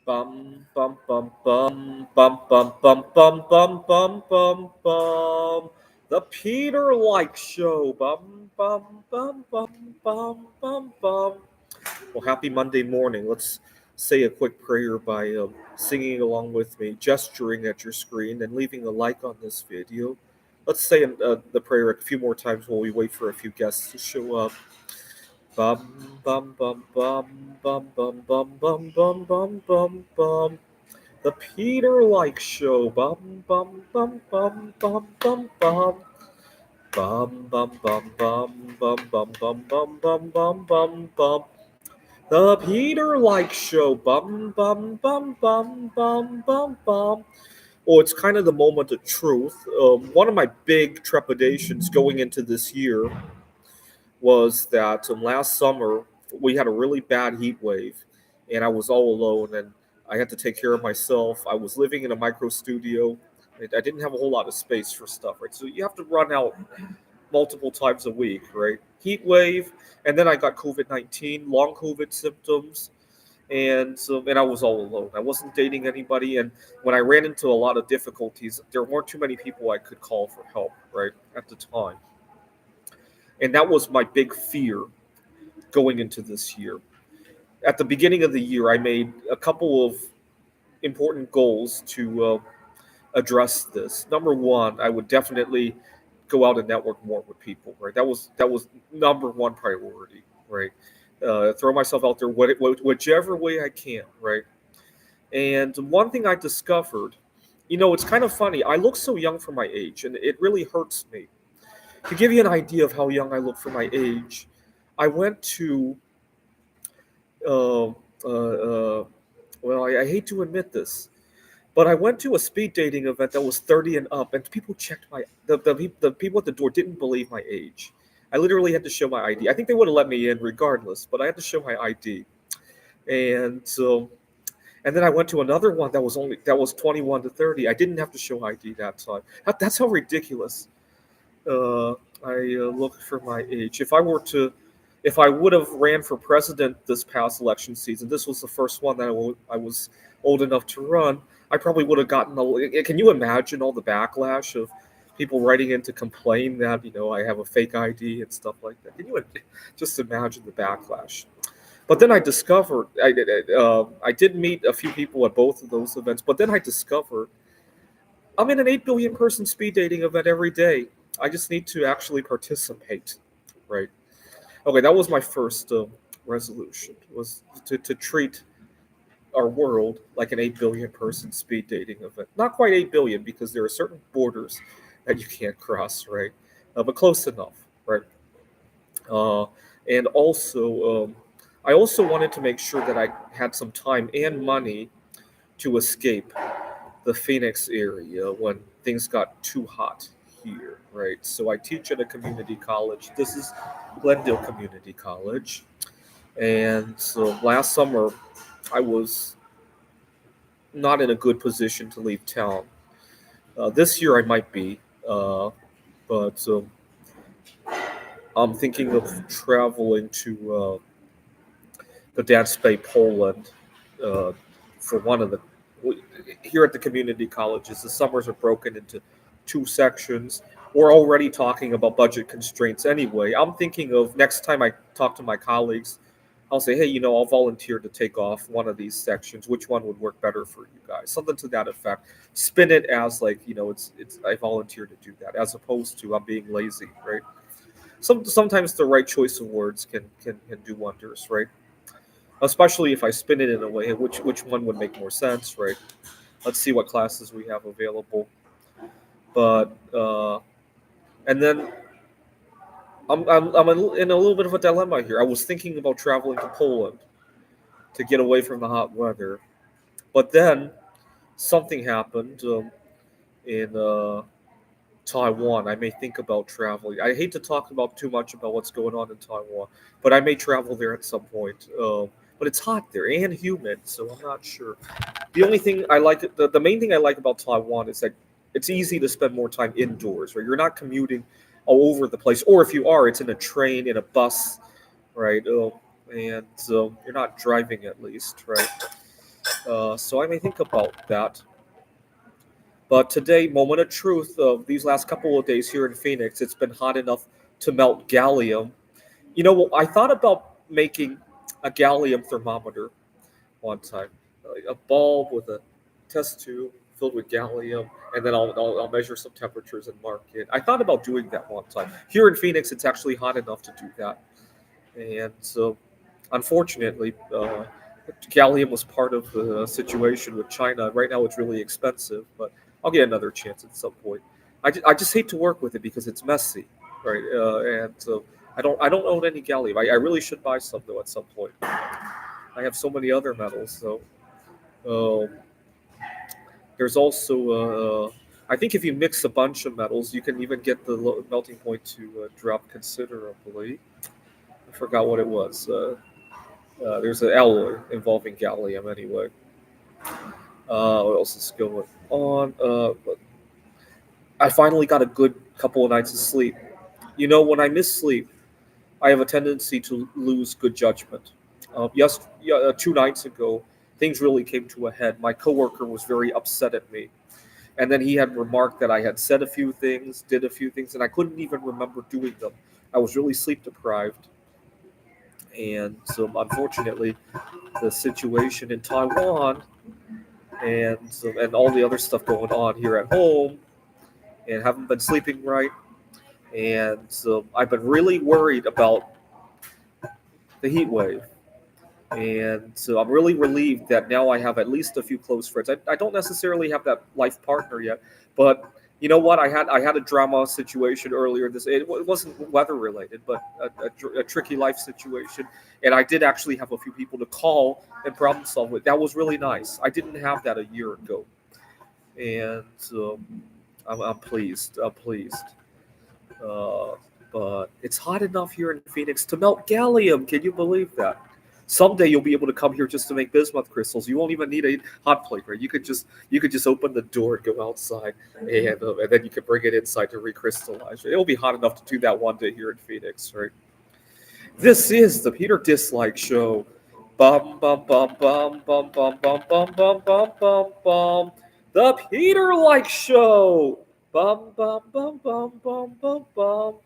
Bum bum bum bum bum bum bum bum bum bum bum bum. The Peter Like Show. Bum bum bum bum bum bum bum. Well, happy Monday morning. Let's say a quick prayer by singing along with me, gesturing at your screen, and leaving a like on this video. Let's say the prayer a few more times while we wait for a few guests to show up. Bum bum bum bum bum bum bum bum bum bum bum bum. The Peter Like Show. Bum bum bum bum bum bum bum. Bum bum bum bum bum bum bum bum bum bum bum bum. The Peter Like Show. Bum bum bum bum bum bum bum. Well, it's kind of the moment of truth. One of my big trepidations going into this year was that last summer we had a really bad heat wave, and I was all alone, and I had to take care of myself. I was living in a micro studio. I didn't have a whole lot of space for stuff, right? So you have to run out multiple times a week, right? Heat wave, and then I got COVID-19, long COVID symptoms, and I was all alone. I wasn't dating anybody, and when I ran into a lot of difficulties, there weren't too many people I could call for help, right, at the time. And that was my big fear going into this year. At the beginning of the year, I made a couple of important goals to address this. Number one, I would definitely go out and network more with people. Right, that was number one priority. Right, throw myself out there whichever way I can. Right, and one thing I discovered, it's kind of funny. I look so young for my age, and it really hurts me. To give you an idea of how young I look for my age, I went to uh, well, I hate to admit this, but I went to a speed dating event that was 30 and up, and people checked the people at the door didn't believe my age. I literally had to show my ID. I think they would have let me in regardless, but I had to show my ID. And so, and then I went to another one that was 21 to 30. I didn't have to show ID that time. That's how ridiculous uh, I look for my age. If I would have ran for president this past election season, this was the first one that I was old enough to run. I probably would have gotten. Can you imagine all the backlash of people writing in to complain that I have a fake ID and stuff like that? Can you just imagine the backlash? But then I discovered I did meet a few people at both of those events. But then I discovered I'm in an 8 billion person speed dating event every day. I just need to actually participate, right? Okay, that was my first resolution, was to treat our world like an 8 billion person speed dating event. Not quite 8 billion because there are certain borders that you can't cross, right? But close enough, right? Uh, and also, I also wanted to make sure that I had some time and money to escape the Phoenix area when things got too hot here, right? So I teach at a community college. This is Glendale Community College. And so last summer, I was not in a good position to leave town. This year, I might be, but I'm thinking of traveling to Gdansk, Poland, uh, for one of the. Here at the community colleges, the summers are broken into two sections. We're already talking about budget constraints anyway. I'm thinking of next time I talk to my colleagues, I'll say, hey, I'll volunteer to take off one of these sections. Which one would work better for you guys? Something to that effect. Spin it as like, it's I volunteer to do that, as opposed to I'm being lazy, right? Sometimes the right choice of words can do wonders, right? Especially if I spin it in a way, which one would make more sense, right? Let's see what classes we have available. But and then I'm in a little bit of a dilemma here. I was thinking about traveling to Poland to get away from the hot weather, but then something happened in Taiwan. I may think about traveling. I hate to talk about too much about what's going on in Taiwan, but I may travel there at some point. But it's hot there and humid, so I'm not sure. The only thing I like, the main thing I like about Taiwan is that it's easy to spend more time indoors, right? You're not commuting all over the place, or if you are, it's in a train, in a bus, right? And you're not driving at least, right? So I may think about that. But today, moment of truth of these last couple of days here in Phoenix, it's been hot enough to melt gallium. I thought about making a gallium thermometer one time, like a bulb with a test tube filled with gallium, and then I'll measure some temperatures and mark it. I thought about doing that one time. Here in Phoenix, it's actually hot enough to do that, and so unfortunately, gallium was part of the situation with China. Right now, it's really expensive, but I'll get another chance at some point. I just hate to work with it because it's messy, right? And so I don't own any gallium. I really should buy some though at some point. I have so many other metals, so um, there's also I think if you mix a bunch of metals, you can even get the melting point to drop considerably. I forgot what it was. There's an alloy involving gallium anyway. What else is going on? But I finally got a good couple of nights of sleep. When I miss sleep, I have a tendency to lose good judgment. Yeah, 2 nights ago, things really came to a head. My coworker was very upset at me, and then he had remarked that I had said a few things, did a few things, and I couldn't even remember doing them. I was really sleep deprived, and so unfortunately, the situation in Taiwan and all the other stuff going on here at home, and haven't been sleeping right, and so I've been really worried about the heat wave. And so I'm really relieved that now I have at least a few close friends. I don't necessarily have that life partner yet, but you know what? I had a drama situation earlier. It wasn't weather related, but a tricky life situation, and I did actually have a few people to call and problem solve with. That was really nice. I didn't have that a year ago, and I'm pleased. I'm pleased. Uh, but it's hot enough here in Phoenix to melt gallium. Can you believe that? Someday you'll be able to come here just to make bismuth crystals. You won't even need a hot plate, right? You could just open the door and go outside, and then you can bring it inside to recrystallize. It'll be hot enough to do that one day here in Phoenix, right? This is the Peter Dislike Show. Bum bum bum bum bum bum bum bum bum bum bum bum. The Peter Like Show. Bum bum bum bum bum bum bum.